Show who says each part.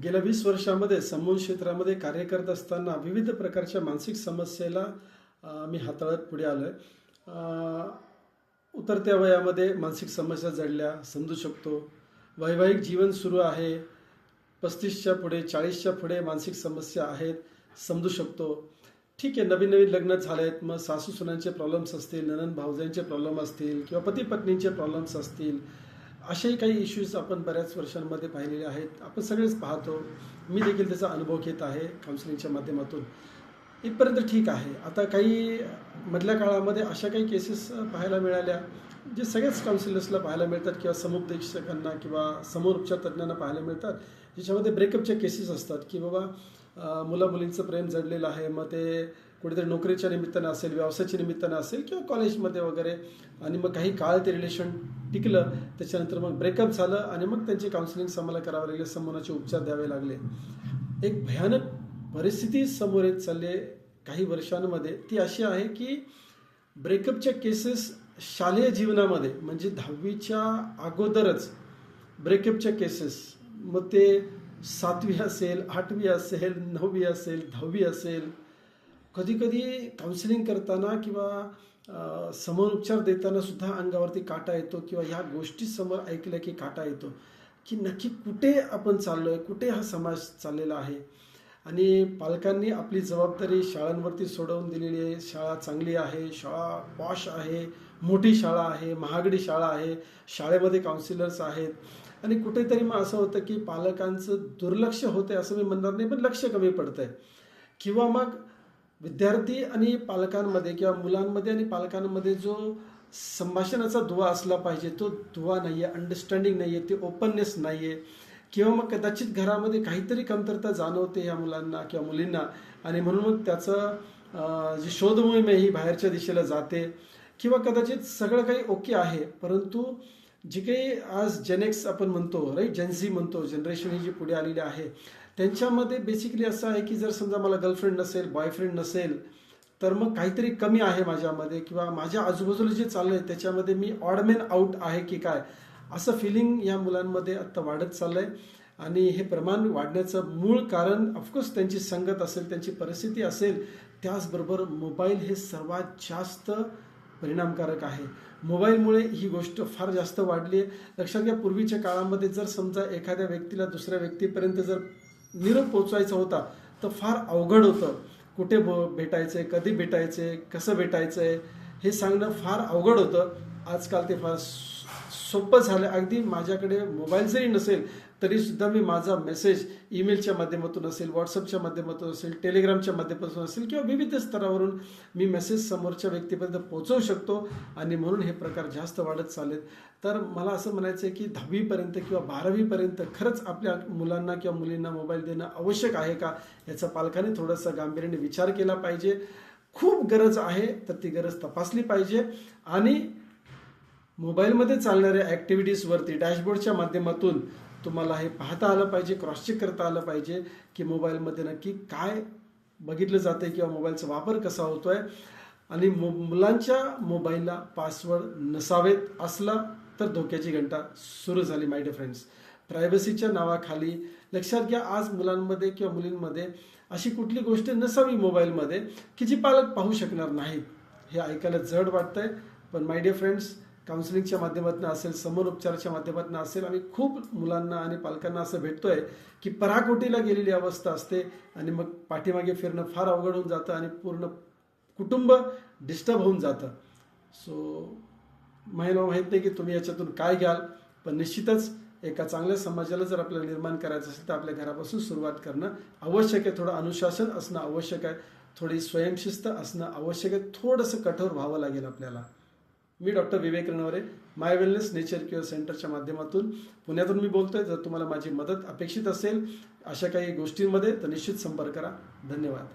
Speaker 1: गेल्या 20 वर्षामध्ये समूह क्षेत्रामध्ये कार्य करत असताना विविध प्रकारच्या मानसिक समस्येला मी हाताळत पुढे आलो आहे. उतरत्या वयामध्ये मानसिक समस्या जडल्या समजू शकतो. वैवाहिक जीवन सुरू आहे, 35च्या पुढे 40च्या पुढे मानसिक समस्या आहेत, समजू शकतो. ठीक आहे, नवीन नवीन लग्न झालेत, मग सासू सुनांचे प्रॉब्लेम्स असतील, नणंद भावजांचे प्रॉब्लेम असतील किंवा पती पत्नींचे प्रॉब्लेम्स असतील, असेही काही इश्यूज आपण बऱ्याच वर्षांमध्ये पाहिलेले आहेत. आपण सगळेच पाहतो. मी देखील त्याचा अनुभव घेत आहे काउन्सिलिंगच्या माध्यमातून. इथपर्यंत ठीक आहे. आता काही मधल्या काळामध्ये अशा काही केसेस पाहायला मिळाल्या जे सगळ्याच काउन्सिलर्सला पाहायला मिळतात किंवा समुपदेशकांना किंवा समोर उपचार तज्ज्ञांना पाहायला मिळतात, ज्याच्यामध्ये ब्रेकअपच्या केसेस असतात की बाबा मुला मुलींचं प्रेम जडलेलं आहे, मग ते कुठेतरी नोकरीच्या निमित्तानं असेल, व्यवसायाच्या निमित्तानं असेल किंवा कॉलेजमध्ये वगैरे, आणि मग काही काळ ते रिलेशन टिकलं, त्याच्यानंतर मग ब्रेकअप झालं आणि मग त्यांचे काउन्सिलिंग आम्हाला करावं लागले, समूहाचे उपचार द्यावे लागले. एक भयानक परिस्थिती समोर येत चालली काही वर्षांमध्ये. ती अशी आहे की ब्रेकअपच्या केसेस शालेय जीवनामध्ये म्हणजे 10वीच्या अगोदरच ब्रेकअपच्या केसेस, मग ते 7वी असेल, 8वी असेल, 9वी असेल, 10वी असेल, कधीकधी काउन्सिलिंग करताना किंवा समोर उपचार देताना सुद्धा अंगावरती काटा येतो किंवा ह्या गोष्टी समोर ऐकल्या की काटा येतो की नक्की कुठे आपण चाललो आहे, कुठे हा समाज चाललेला आहे. आणि पालकांनी आपली जबाबदारी शाळांवरती सोडवून दिलेली आहे. शाळा चांगली आहे, शाळा पॉश आहे, मोठी शाळा आहे, महागडी शाळा आहे, शाळेमध्ये काउन्सिलर्स आहेत, आणि कुठेतरी मग असं होतं की पालकांचं दुर्लक्ष होतं असं मी म्हणणार नाही, पण लक्ष कमी पडतं आहे. किंवा मग विद्यार्थी आणि पालकांमध्ये किंवा मुलांमध्ये आणि पालकांमध्ये जो संभाषणाचा दुवा असला पाहिजे तो दुवा नाही आहे, अंडरस्टँडिंग नाही आहे, ते ओपननेस नाही आहे. किंवा मग कदाचित घरामध्ये काहीतरी कमतरता जाणवते या मुलांना किंवा मुलींना, आणि म्हणून मग त्याचं जी शोध मोहीम आहे ही बाहेरच्या दिशेला जाते. किंवा कदाचित सगळं काही ओके आहे, परंतु जे काही आज जेनेक्स आपण म्हणतो, राईट, जेनझी म्हणतो, जनरेशन ही जी पुढे आलेली आहे, त्यांच्यामध्ये बेसिकली असं आहे की जर समजा मला गर्लफ्रेंड नसेल, बॉयफ्रेंड नसेल, तर मग काहीतरी कमी आहे माझ्यामध्ये, किंवा माझ्या आजूबाजूला जे चाललं आहे त्याच्यामध्ये मी ऑड मॅन आउट आहे की काय, असं फिलिंग या मुलांमध्ये आत्ता वाढत चाललं आहे. आणि हे प्रमाण वाढण्याचं मूळ कारण ऑफकोर्स त्यांची संगत असेल, त्यांची परिस्थिती असेल, त्याचबरोबर मोबाईल हे सर्वात जास्त परिणामकारक आहे. मोबाईलमुळे ही गोष्ट फार जास्त वाढली आहे. लक्षात घ्या, पूर्वीच्या काळामध्ये जर समजा एखाद्या व्यक्तीला दुसऱ्या व्यक्तीपर्यंत जर निरोप पोचवायचा होता तर फार अवघड होतं. कुठे भेटायचं आहे, कधी भेटायचं आहे, कसं भेटायचं आहे हे सांगणं फार अवघड होतं. आजकाल ते फार सोपं झालं. अगदी माझ्याकडे मोबाईल जरी नसेल तरीसुद्धा मी माझा मेसेज ईमेलच्या माध्यमातून असेल, व्हॉट्सअपच्या माध्यमातून असेल, टेलिग्रामच्या माध्यमातून असेल किंवा विविध स्तरावरून मी मेसेज समोरच्या व्यक्तीपर्यंत पोहोचवू शकतो, आणि म्हणून हे प्रकार जास्त वाढत चाललेत. तर मला असं म्हणायचं आहे की 10वीपर्यंत किंवा 12वीपर्यंत खरंच आपल्या मुलांना किंवा मुलींना मोबाईल देणं आवश्यक आहे का, याचा पालकांनी थोडासा गांभीर्याने विचार केला पाहिजे. खूप गरज आहे तर ती गरज तपासली पाहिजे, आणि मोबाईलमध्ये चालणाऱ्या ॲक्टिव्हिटीजवरती डॅशबोर्डच्या माध्यमातून तुम्हाला हे पाहता आलं पाहिजे, क्रॉस चेक करता आलं पाहिजे की मोबाईलमध्ये नक्की काय बघितलं जातं आहे किंवा मोबाईलचा वापर कसा होतो आहे. आणि मुलांच्या मोबाईलला पासवर्ड नसावेत, असला तर धोक्याची घंटा सुरू झाली. माय डिअर फ्रेंड्स, प्रायव्हसीच्या नावाखाली लक्षात घ्या, आज मुलांमध्ये किंवा मुलींमध्ये अशी कुठली गोष्ट नसावी मोबाईलमध्ये की जी पालक पाहू शकणार नाहीत. हे ऐकायला जड वाटतंय, पण माय डिअर फ्रेंड्स, काउन्सिलिंगच्या माध्यमातून असेल, समोर उपचाराच्या माध्यमातून असेल, आम्ही खूप मुलांना आणि पालकांना असं भेटतोय की पराकोटीला गेलेली अवस्था असते, आणि मग पाठीमागे फिरणं फार अवघड होऊन जातं आणि पूर्ण कुटुंब डिस्टर्ब होऊन जातं. सो मला माहीत नाही की तुम्ही याच्यातून काय घ्याल, पण निश्चितच एका चांगल्या समाजाला जर आपल्याला निर्माण करायचं असेल तर आपल्या घरापासून सुरुवात करणं आवश्यक आहे. थोडं अनुशासन असणं आवश्यक आहे, थोडी स्वयंशिस्त असणं आवश्यक आहे, थोडंसं कठोर व्हावं लागेल आपल्याला. मी डॉक्टर विवेक रणवरे, माय वेलनेस नेचर क्युअर सेंटरच्या माध्यमातून पुण्यातून मी बोलतोय. जर तुम्हाला माझी मदत अपेक्षित असेल अशा काही गोष्टींमध्ये तर निश्चित संपर्क करा. धन्यवाद.